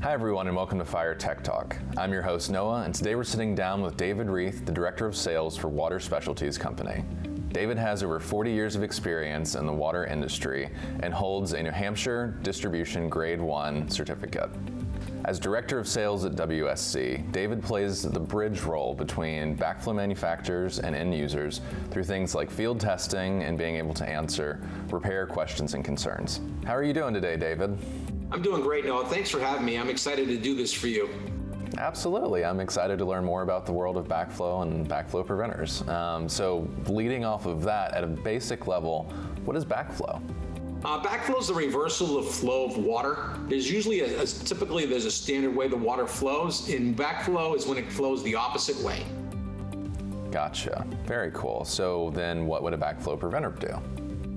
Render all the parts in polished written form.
Hi everyone and welcome to FireTech Talk. I'm your host Noah, and today we're sitting down with David Rieth, the Director of Sales for Water Specialties company. David has over 40 years of experience in the water industry and holds a New Hampshire Distribution Grade 1 certificate. As Director of Sales at WSC, David plays the bridge role between backflow manufacturers and end users through things like field testing and being able to answer repair questions and concerns. How are you doing today, David? I'm doing great, Noah. Thanks for having me. I'm excited to do this for you. Absolutely. I'm excited to learn more about the world of backflow and backflow preventers. So leading off of that, at a basic level, what is backflow? Backflow is the reversal of flow of water. There's usually typically there's a standard way the water flows, and backflow is when it flows the opposite way. Gotcha. Very cool. So then what would a backflow preventer do?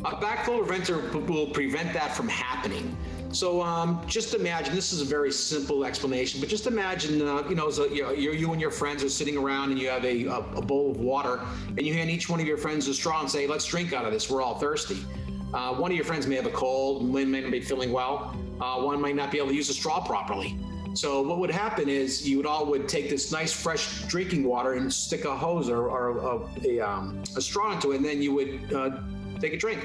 A backflow preventer will prevent that from happening. So just imagine, this is a very simple explanation, but just imagine, you and your friends are sitting around and you have a bowl of water and you hand each one of your friends a straw and say, let's drink out of this, we're all thirsty. One of your friends may have a cold, may not be feeling well, one might not be able to use a straw properly. So what would happen is you would take this nice fresh drinking water and stick a hose or a straw into it, and then you would take a drink.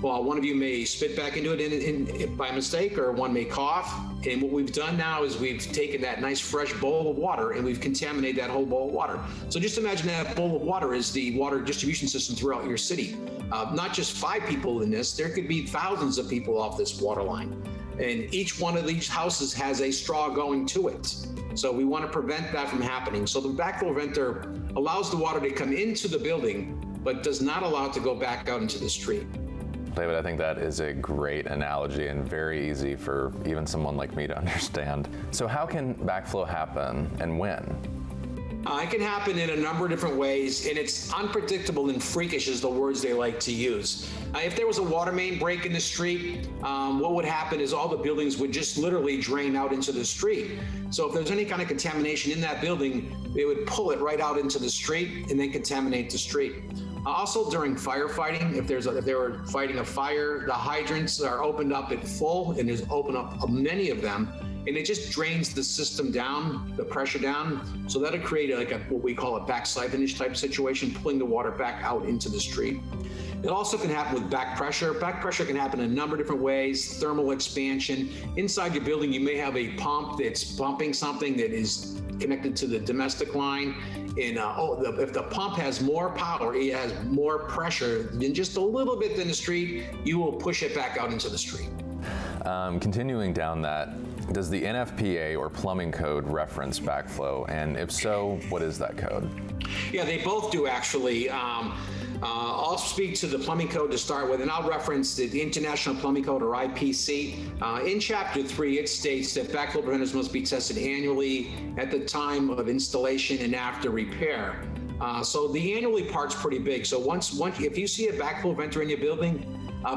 Well, one of you may spit back into it by mistake, or one may cough. And what we've done now is we've taken that nice fresh bowl of water and we've contaminated that whole bowl of water. So just imagine that bowl of water is the water distribution system throughout your city. Not just 5 people in this, there could be thousands of people off this water line. And each one of these houses has a straw going to it. So we want to prevent that from happening. So the backflow preventer allows the water to come into the building, but does not allow it to go back out into the street. David, I think that is a great analogy and very easy for even someone like me to understand. So how can backflow happen and when? It can happen in a number of different ways, and it's unpredictable and freakish is the words they like to use. If there was a water main break in the street, what would happen is all the buildings would just literally drain out into the street. So if there's any kind of contamination in that building, they would pull it right out into the street and then contaminate the street. Also during firefighting, if they were fighting a fire, the hydrants are opened up at full, and there's open up many of them, and it just drains the system down, the pressure down. So that'll create what we call a backsiphonage type situation, pulling the water back out into the street. It also can happen with backpressure. Backpressure can happen in a number of different ways. Thermal expansion. Inside your building, you may have a pump that's pumping something that is connected to the domestic line. And if the pump has more power, it has more pressure than just a little bit in the street, you will push it back out into the street. Continuing down that, does the NFPA or plumbing code reference backflow? And if so, what is that code? Yeah, they both do actually. I'll speak to the plumbing code to start with, and I'll reference the International Plumbing Code, or IPC. In Chapter 3, it states that backflow preventers must be tested annually at the time of installation and after repair. So the annually part's pretty big. So once if you see a backflow preventer in your building,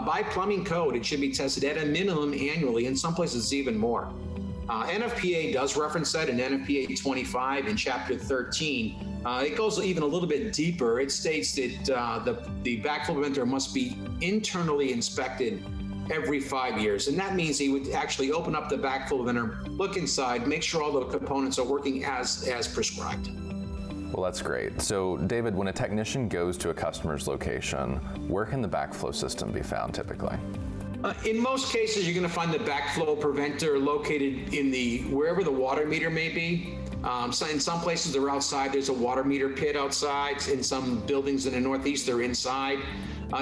by plumbing code, it should be tested at a minimum annually. In some places, it's even more. NFPA does reference that in NFPA 25 in Chapter 13. It goes even a little bit deeper. It states that the backflow preventer must be internally inspected every 5 years. And that means he would actually open up the backflow preventer, look inside, make sure all the components are working as prescribed. Well, that's great. So, David, when a technician goes to a customer's location, where can the backflow system be found typically? In most cases, you're going to find the backflow preventer located in wherever the water meter may be. So in some places, they're outside. There's a water meter pit outside. In some buildings in the Northeast, they're inside.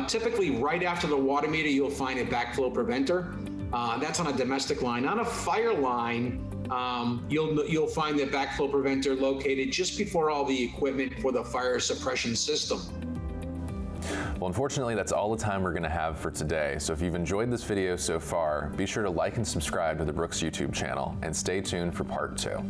Typically, right after the water meter, you'll find a backflow preventer. That's on a domestic line. On a fire line, you'll find the backflow preventer located just before all the equipment for the fire suppression system. Well, unfortunately, that's all the time we're going to have for today. So if you've enjoyed this video so far, be sure to like and subscribe to the Brooks YouTube channel, and stay tuned for part 2.